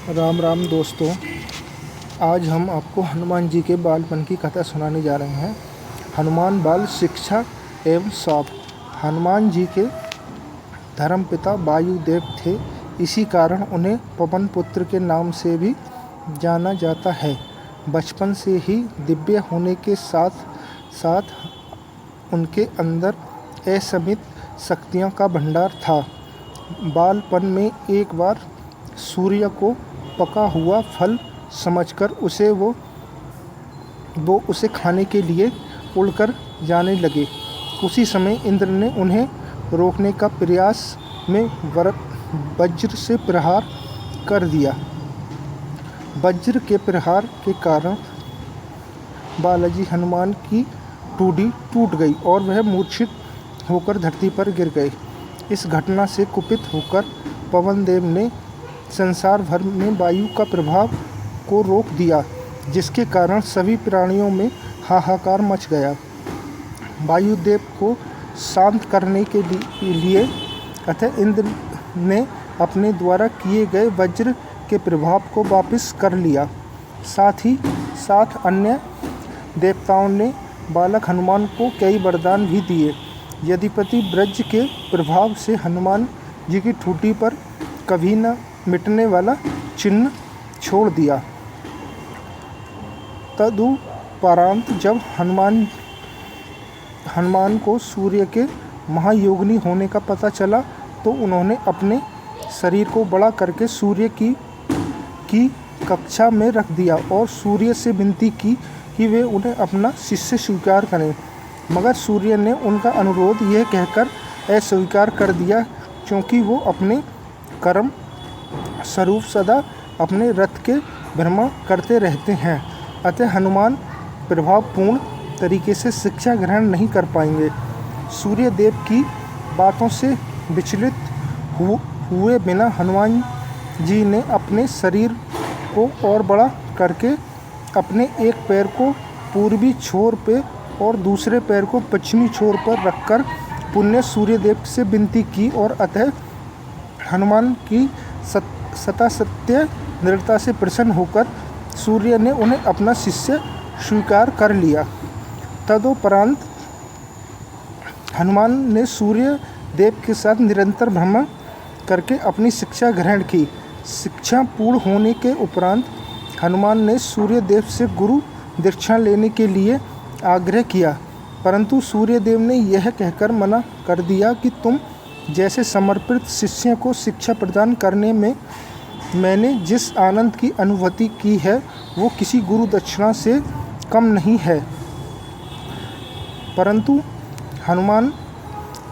राम राम दोस्तों, आज हम आपको हनुमान जी के बालपन की कथा सुनाने जा रहे हैं। हनुमान बाल शिक्षा एवं शौक। हनुमान जी के धर्मपिता वायुदेव थे, इसी कारण उन्हें पवन पुत्र के नाम से भी जाना जाता है। बचपन से ही दिव्य होने के साथ साथ उनके अंदर असीमित शक्तियों का भंडार था। बालपन में एक बार सूर्य को पका हुआ फल समझकर वो उसे खाने के लिए उड़कर जाने लगे। उसी समय इंद्र ने उन्हें रोकने का प्रयास में वज्र से प्रहार कर दिया। वज्र के प्रहार के कारण बालाजी हनुमान की टूडी टूट गई और वह मूर्छित होकर धरती पर गिर गए। इस घटना से कुपित होकर पवन देव ने संसार भर में वायु का प्रभाव को रोक दिया, जिसके कारण सभी प्राणियों में हाहाकार मच गया। वायुदेव को शांत करने के लिए अतः इंद्र ने अपने द्वारा किए गए वज्र के प्रभाव को वापस कर लिया। साथ ही साथ अन्य देवताओं ने बालक हनुमान को कई वरदान भी दिए। यद्यपि वज्र के प्रभाव से हनुमान जी की ठूठी पर कभी न मिटने वाला चिन्ह छोड़ दिया। तदुपरांत जब हनुमान को सूर्य के महायोगिनी होने का पता चला तो उन्होंने अपने शरीर को बड़ा करके सूर्य की कक्षा में रख दिया और सूर्य से विनती की कि वे उन्हें अपना शिष्य स्वीकार करें। मगर सूर्य ने उनका अनुरोध यह कहकर अस्वीकार कर दिया, क्योंकि वो अपने कर्म स्वरूप सदा अपने रथ के भ्रमण करते रहते हैं। अतः हनुमान प्रभावपूर्ण तरीके से शिक्षा ग्रहण नहीं कर पाएंगे। सूर्य देव की बातों से विचलित हुए बिना हनुमान जी ने अपने शरीर को और बड़ा करके अपने एक पैर को पूर्वी छोर पे और दूसरे पैर को पश्चिमी छोर पर रखकर पुण्य सूर्य देव से विनती की और अतः हनुमान की सत्य दृढ़ता से प्रसन्न होकर सूर्य ने उन्हें अपना शिष्य स्वीकार कर लिया। तदुपरांत हनुमान ने सूर्य देव के साथ निरंतर भ्रमण करके अपनी शिक्षा ग्रहण की। शिक्षा पूर्ण होने के उपरांत हनुमान ने सूर्य देव से गुरु दीक्षा लेने के लिए आग्रह किया, परंतु सूर्य देव ने यह कहकर मना कर दिया कि तुम जैसे समर्पित शिष्य को शिक्षा प्रदान करने में मैंने जिस आनंद की अनुभूति की है वो किसी गुरु दक्षिणा से कम नहीं है। परंतु हनुमान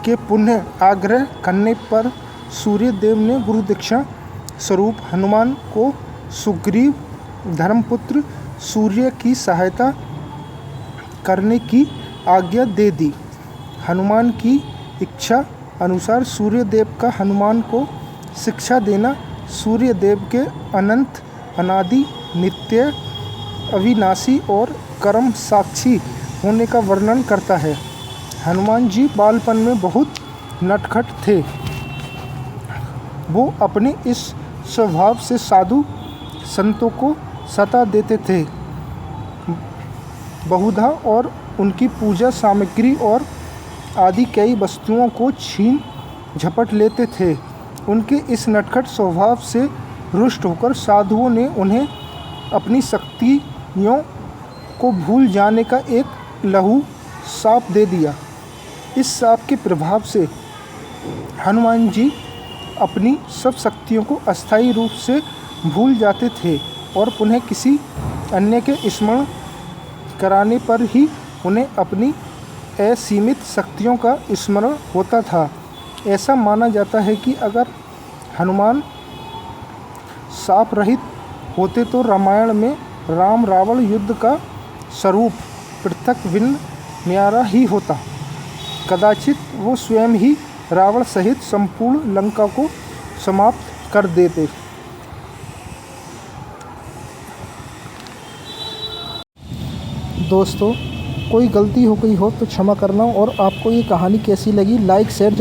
के पुनः आग्रह करने पर सूर्य देव ने गुरु दीक्षा स्वरूप हनुमान को सुग्रीव धर्मपुत्र सूर्य की सहायता करने की आज्ञा दे दी। हनुमान की इच्छा अनुसार सूर्य देव का हनुमान को शिक्षा देना सूर्य देव के अनंत अनादि नित्य अविनाशी और कर्म साक्षी होने का वर्णन करता है। हनुमान जी बालपन में बहुत नटखट थे। वो अपने इस स्वभाव से साधु संतों को सता देते थे बहुधा और उनकी पूजा सामग्री और आदि कई वस्तुओं को छीन झपट लेते थे। उनके इस नटखट स्वभाव से रुष्ट होकर साधुओं ने उन्हें अपनी शक्तियों को भूल जाने का एक लघु शाप दे दिया। इस शाप के प्रभाव से हनुमान जी अपनी सब शक्तियों को अस्थायी रूप से भूल जाते थे और पुनः किसी अन्य के स्मरण कराने पर ही उन्हें अपनी असीमित शक्तियों का स्मरण होता था। ऐसा माना जाता है कि अगर हनुमान शाप रहित होते तो रामायण में राम रावण युद्ध का स्वरूप पृथक भिन्न न्यारा ही होता। कदाचित वो स्वयं ही रावण सहित संपूर्ण लंका को समाप्त कर देते। दोस्तों, कोई गलती हो गई हो तो क्षमा करना और आपको ये कहानी कैसी लगी लाइक शेयर